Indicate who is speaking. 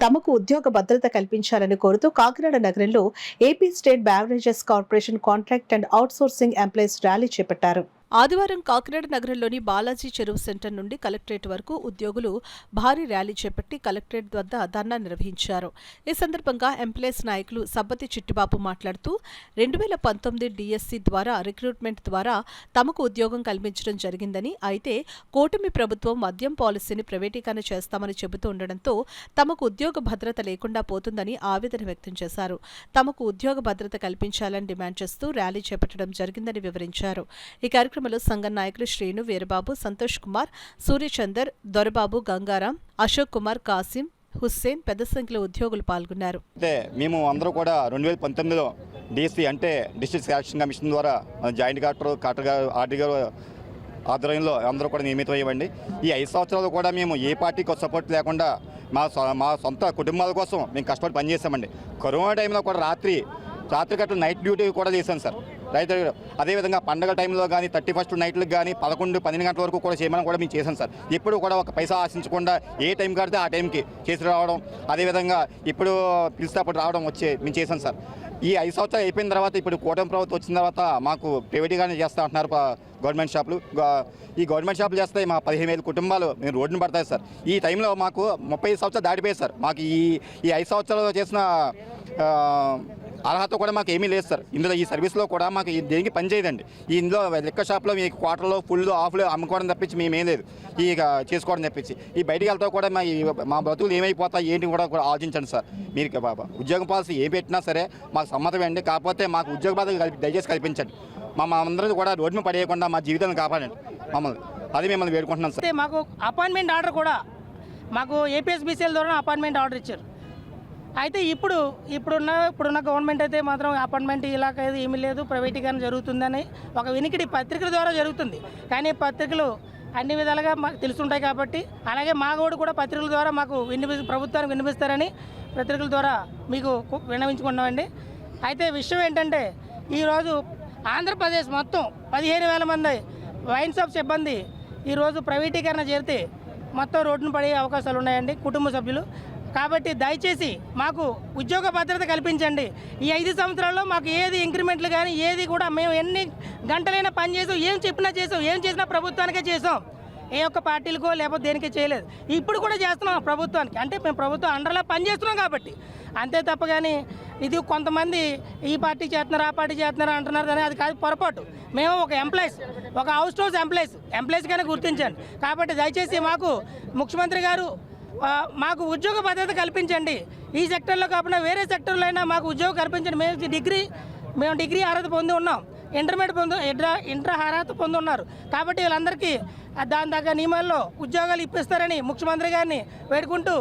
Speaker 1: తమకు ఉద్యోగ భద్రత కల్పించాలని కోరుతూ కాకినాడ నగరంలో AP state beverages corporation contract and outsourcing employees rally చేపట్టారు. ఆదివారం కాకినాడ నగరంలోని బాలాజీ చెరువు సెంటర్ నుండి కలెక్టరేట్ వరకు ఉద్యోగులు భారీ ర్యాలీ చేపట్టి కలెక్టరేట్ వద్ద ధర్నా నిర్వహించారు. ఈ సందర్భంగా ఎంప్లాయీస్ నాయకులు సబ్బతి చిట్టిబాబు మాట్లాడుతూ 2019 డిఎస్సి ద్వారా రిక్రూట్మెంట్ ద్వారా తమకు ఉద్యోగం కల్పించడం జరిగిందని, అయితే కూటమి ప్రభుత్వం మద్యం పాలసీని ప్రైవేటీకరణ చేస్తామని చెబుతూ ఉండడంతో తమకు ఉద్యోగ భద్రత లేకుండా పోతుందని ఆవేదన వ్యక్తం చేశారు. తమకు ఉద్యోగ భద్రత కల్పించాలని డిమాండ్ చేస్తూ ర్యాలీ చేపట్టడం జరిగిందని వివరించారు. ఈ కార్యక్రమంలో సంఘం నాయకులు శ్రీను, వీరబాబు, సంతోష్ కుమార్, సూర్యచందర్, దొరబాబు, గంగారాం, అశోక్ కుమార్, కాసిం, హుస్సేన్ పెద్ద సంఖ్యలో ఉద్యోగులు పాల్గొన్నారు.
Speaker 2: మేము అందరూ కూడా 2019లో డిఎస్సి అంటే డిస్ట్రిక్ట్ సెలక్షన్ కమిషన్ ద్వారా జాయింట్ కలెక్టర్ ఆర్డీ గారు ఆధ్వర్యంలో అందరూ కూడా నియమితమయ్యండి. ఈ 5 సంవత్సరాలు కూడా మేము ఏ పార్టీకి సపోర్ట్ లేకుండా మా సొంత కుటుంబాల కోసం మేము కష్టపడి పనిచేసామండి. కరోనా టైంలో కూడా రాత్రి గట్ల నైట్ డ్యూటీ కూడా చేశాను సార్. అదేవిధంగా పండగ టైంలో కానీ 31st నైట్లకు కానీ 11-12 గంటల వరకు కూడా చేయమని కూడా మేము చేశాను సార్. ఇప్పుడు కూడా ఒక పైసా ఆశించకుండా ఏ టైం కడితే ఆ టైంకి చేసి రావడం, అదేవిధంగా ఇప్పుడు పిలిస్తే అప్పుడు రావడం మేము చేశాను సార్. ఈ 5 సంవత్సరాలు అయిపోయిన తర్వాత ఇప్పుడు కూటమి ప్రభుత్వం వచ్చిన తర్వాత మాకు ప్రైవేట్గానే చేస్తూ ఉంటున్నారు గవర్నమెంట్ షాపులు. ఈ గవర్నమెంట్ షాపులు చేస్తే మా 15,000 కుటుంబాలు మేము రోడ్డున పడతాయి సార్. ఈ టైంలో మాకు 35 సంవత్సరాలు దాటిపోయాయి సార్. మాకు ఈ 5 సంవత్సరాలు చేసిన అర్హత కూడా మాకు ఏమీ లేదు సార్. ఇందులో ఈ సర్వీస్లో కూడా మాకు దేనికి పని చేయదండి. ఇందులో లెక్క షాప్లో మీ క్వార్టర్లో ఫుల్ ఆఫ్లో అమ్ముకోవడం తప్పించి మేమేం లేదు, ఇక చేసుకోవడం తప్పించి. ఈ బయటికి వెళ్తా కూడా మా బ్రతుకులు ఏమైపోతాయి ఏంటి కూడా ఆలోచించండి సార్. మీరు ఉద్యోగ పాలసీ ఏం పెట్టినా సరే మాకు సమ్మతమే అండి. కాకపోతే మాకు ఉద్యోగ భద్రత దయచేసి కల్పించండి. మా అందరినీ కూడా రోడ్డు పడేయకుండా మా జీవితాన్ని కాపాడండి మమ్మల్ని. అది మిమ్మల్ని వేడుకుంటున్నాను సార్.
Speaker 3: మాకు అపాయింట్మెంట్ ఆర్డర్ కూడా మాకు ఏపీఎస్బీసీఎల్ ద్వారా అపాయింట్మెంట్ ఆర్డర్ ఇచ్చారు. అయితే ఇప్పుడున్న గవర్నమెంట్ అయితే మాత్రం అపాయింట్మెంట్ ఇలాగ ఏమీ లేదు, ప్రైవేటీకరణ జరుగుతుందని ఒక వినికిడి పత్రికల ద్వారా జరుగుతుంది. కానీ పత్రికలు అన్ని విధాలుగా మాకు తెలుసుంటాయి కాబట్టి, అలాగే మాగోడు కూడా పత్రికల ద్వారా మాకు ప్రభుత్వానికి వినిపిస్తారని పత్రికల ద్వారా మీకు విన్నవించుకున్నామండి. అయితే విషయం ఏంటంటే ఈరోజు ఆంధ్రప్రదేశ్ మొత్తం 15,000 మంది వైన్ షాప్ సిబ్బంది ఈరోజు ప్రైవేటీకరణ చేరితే మొత్తం రోడ్డును పడే అవకాశాలు ఉన్నాయండి కుటుంబ సభ్యులు. కాబట్టి దయచేసి మాకు ఉద్యోగ భద్రత కల్పించండి. ఈ 5 సంవత్సరాల్లో మాకు ఏది ఇంక్రిమెంట్లు కానీ ఏది కూడా మేము ఎన్ని గంటలైనా పని చేసాం, ఏం చెప్పినా చేసాం, ఏం చేసినా ప్రభుత్వానికే చేసాం, ఏ ఒక్క పార్టీలకో లేకపోతే దేనికే చేయలేదు. ఇప్పుడు కూడా చేస్తున్నాం ప్రభుత్వానికి, అంటే మేము ప్రభుత్వం అండర్లో పనిచేస్తున్నాం కాబట్టి అంతే తప్ప. కానీ ఇది కొంతమంది ఈ పార్టీ చేస్తున్నారు ఆ పార్టీ చేస్తున్నారు అంటున్నారు కానీ అది కాదు, పొరపాటు. మేము ఒక ఎంప్లాయీస్, ఒక హౌస్ ఎంప్లాయీస్గానే గుర్తించండి. కాబట్టి దయచేసి మాకు ముఖ్యమంత్రి గారు మాకు ఉద్యోగ భద్రత కల్పించండి. ఈ సెక్టర్లో కాకుండా వేరే సెక్టర్లో అయినా మాకు ఉద్యోగం కల్పించండి. మేము డిగ్రీ అర్హత పొంది ఉన్నాం, ఇంటర్ అర్హత పొంది ఉన్నారు. కాబట్టి వీళ్ళందరికీ దాని తగ్గ నియమాల్లో ఉద్యోగాలు ఇప్పిస్తారని ముఖ్యమంత్రి గారిని వేడుకుంటూ